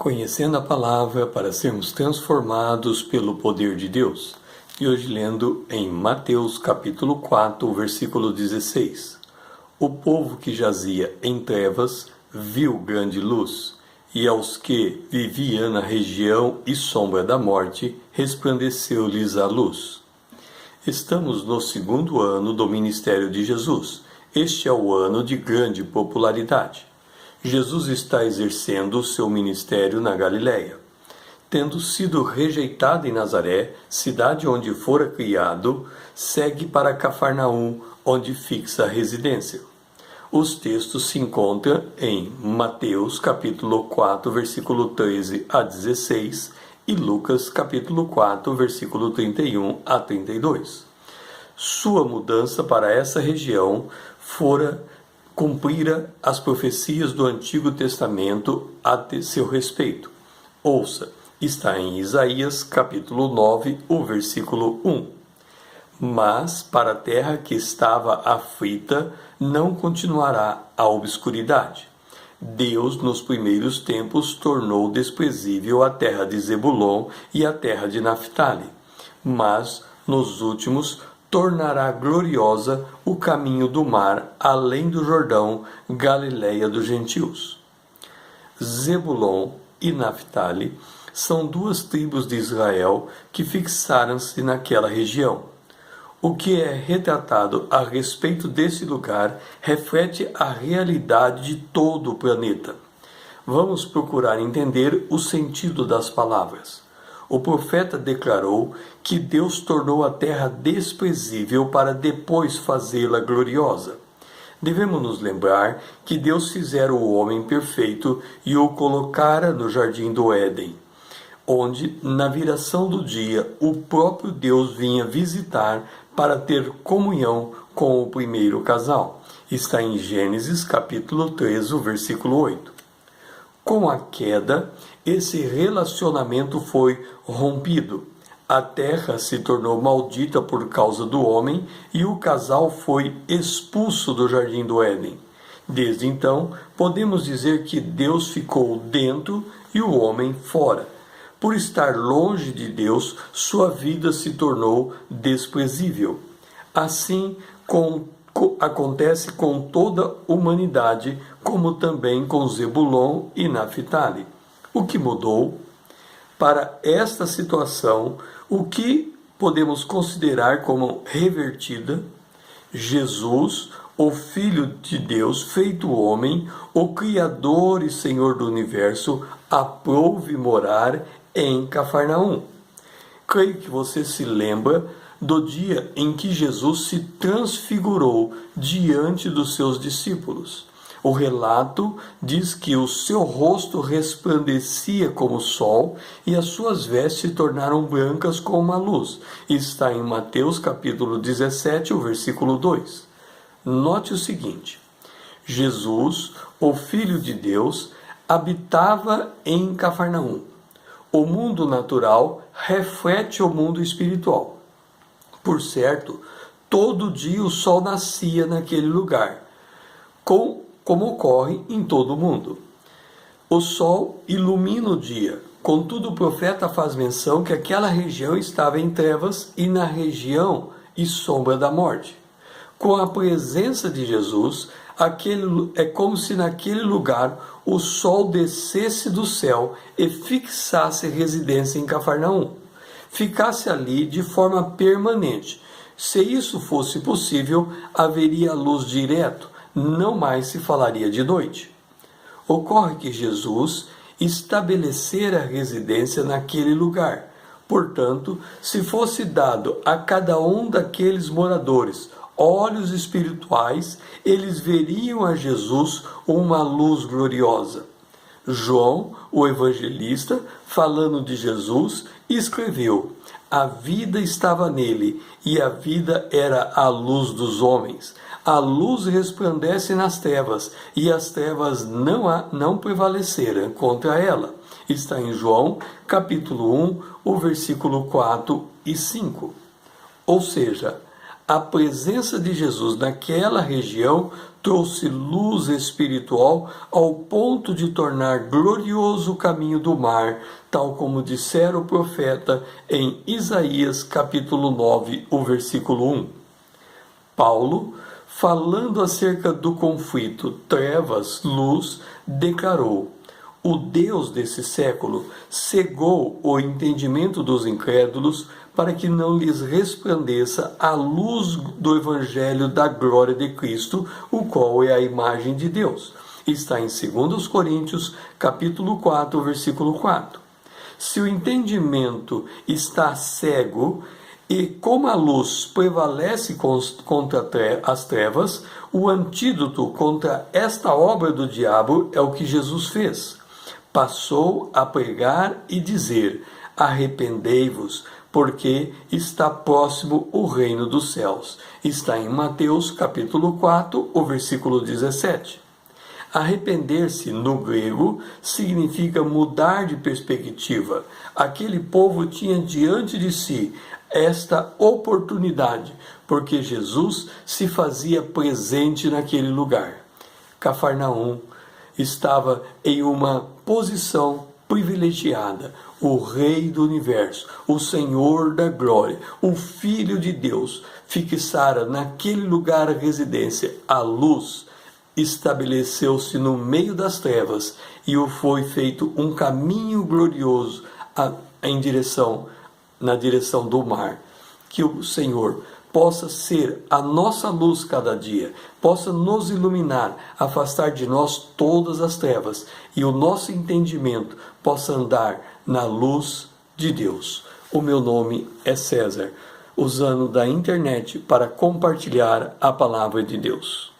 Conhecendo a palavra para sermos transformados pelo poder de Deus. E hoje lendo em Mateus capítulo 4, versículo 16. O povo que jazia em trevas viu grande luz, e aos que viviam na região e sombra da morte, resplandeceu-lhes a luz. Estamos no segundo ano do ministério de Jesus. Este é o ano de grande popularidade. Jesus está exercendo o seu ministério na Galileia. Tendo sido rejeitado em Nazaré, cidade onde fora criado, segue para Cafarnaum, onde fixa a residência. Os textos se encontram em Mateus capítulo 4, versículo 13 a 16 e Lucas capítulo 4, versículo 31 a 32. Sua mudança para essa região cumprira as profecias do Antigo Testamento a seu respeito. Ouça, está em Isaías capítulo 9, o versículo 1. Mas para a terra que estava aflita não continuará a obscuridade. Deus, nos primeiros tempos, tornou desprezível a terra de Zebulon e a terra de Naphtali, mas, nos últimos, tornará gloriosa o caminho do mar, além do Jordão, Galileia dos gentios. Zebulon e Naphtali são duas tribos de Israel que fixaram-se naquela região. O que é retratado a respeito desse lugar reflete a realidade de todo o planeta. Vamos procurar entender o sentido das palavras. O profeta declarou que Deus tornou a terra desprezível para depois fazê-la gloriosa. Devemos nos lembrar que Deus fizera o homem perfeito e o colocara no jardim do Éden, onde, na viração do dia, o próprio Deus vinha visitar para ter comunhão com o primeiro casal. Está em Gênesis capítulo 13, versículo 8. Com a queda, esse relacionamento foi rompido. A terra se tornou maldita por causa do homem e o casal foi expulso do jardim do Éden. Desde então, podemos dizer que Deus ficou dentro e o homem fora. Por estar longe de Deus, sua vida se tornou desprezível. Assim, acontece com toda a humanidade, como também com Zebulon e Naphtali. O que mudou? Para esta situação, o que podemos considerar como revertida? Jesus, o Filho de Deus, feito homem, o Criador e Senhor do Universo, aprove morar em Cafarnaum. Creio que você se lembra do dia em que Jesus se transfigurou diante dos seus discípulos. O relato diz que o seu rosto resplandecia como o sol e as suas vestes se tornaram brancas como a luz. Está em Mateus capítulo 17, o versículo 2. Note o seguinte: Jesus, o Filho de Deus, habitava em Cafarnaum. O mundo natural reflete o mundo espiritual. Por certo, todo dia o sol nascia naquele lugar, como ocorre em todo o mundo. O sol ilumina o dia. Contudo, o profeta faz menção que aquela região estava em trevas e na região e sombra da morte. Com a presença de Jesus, é como se naquele lugar o sol descesse do céu e fixasse residência em Cafarnaum. Ficasse ali de forma permanente. Se isso fosse possível, haveria luz direto, não mais se falaria de noite. Ocorre que Jesus estabelecera residência naquele lugar. Portanto, se fosse dado a cada um daqueles moradores olhos espirituais, eles veriam a Jesus uma luz gloriosa. João, o evangelista, falando de Jesus, escreveu: a vida estava nele, e a vida era a luz dos homens. A luz resplandece nas trevas, e as trevas não prevaleceram contra ela. Está em João, capítulo 1, o versículo 4 e 5. Ou seja, A presença de Jesus naquela região trouxe luz espiritual ao ponto de tornar glorioso o caminho do mar, tal como dissera o profeta em Isaías capítulo 9, o versículo 1. Paulo, falando acerca do conflito trevas-luz, declarou: o Deus desse século cegou o entendimento dos incrédulos para que não lhes resplandeça a luz do Evangelho da glória de Cristo, o qual é a imagem de Deus. Está em 2 Coríntios, capítulo 4, versículo 4. Se o entendimento está cego, e como a luz prevalece contra as trevas, o antídoto contra esta obra do diabo é o que Jesus fez. Passou a pregar e dizer: arrependei-vos, porque está próximo o reino dos céus. Está em Mateus capítulo 4, o versículo 17. Arrepender-se, no grego, significa mudar de perspectiva. Aquele povo tinha diante de si esta oportunidade, porque Jesus se fazia presente naquele lugar. Cafarnaum estava em uma posição privilegiada. O Rei do Universo, o Senhor da Glória, o Filho de Deus, fixara naquele lugar a residência. A luz estabeleceu-se no meio das trevas e o foi feito um caminho glorioso na direção do mar. Que o Senhor possa ser a nossa luz cada dia, possa nos iluminar, afastar de nós todas as trevas e o nosso entendimento possa andar na luz de Deus. O meu nome é César, usando da internet para compartilhar a palavra de Deus.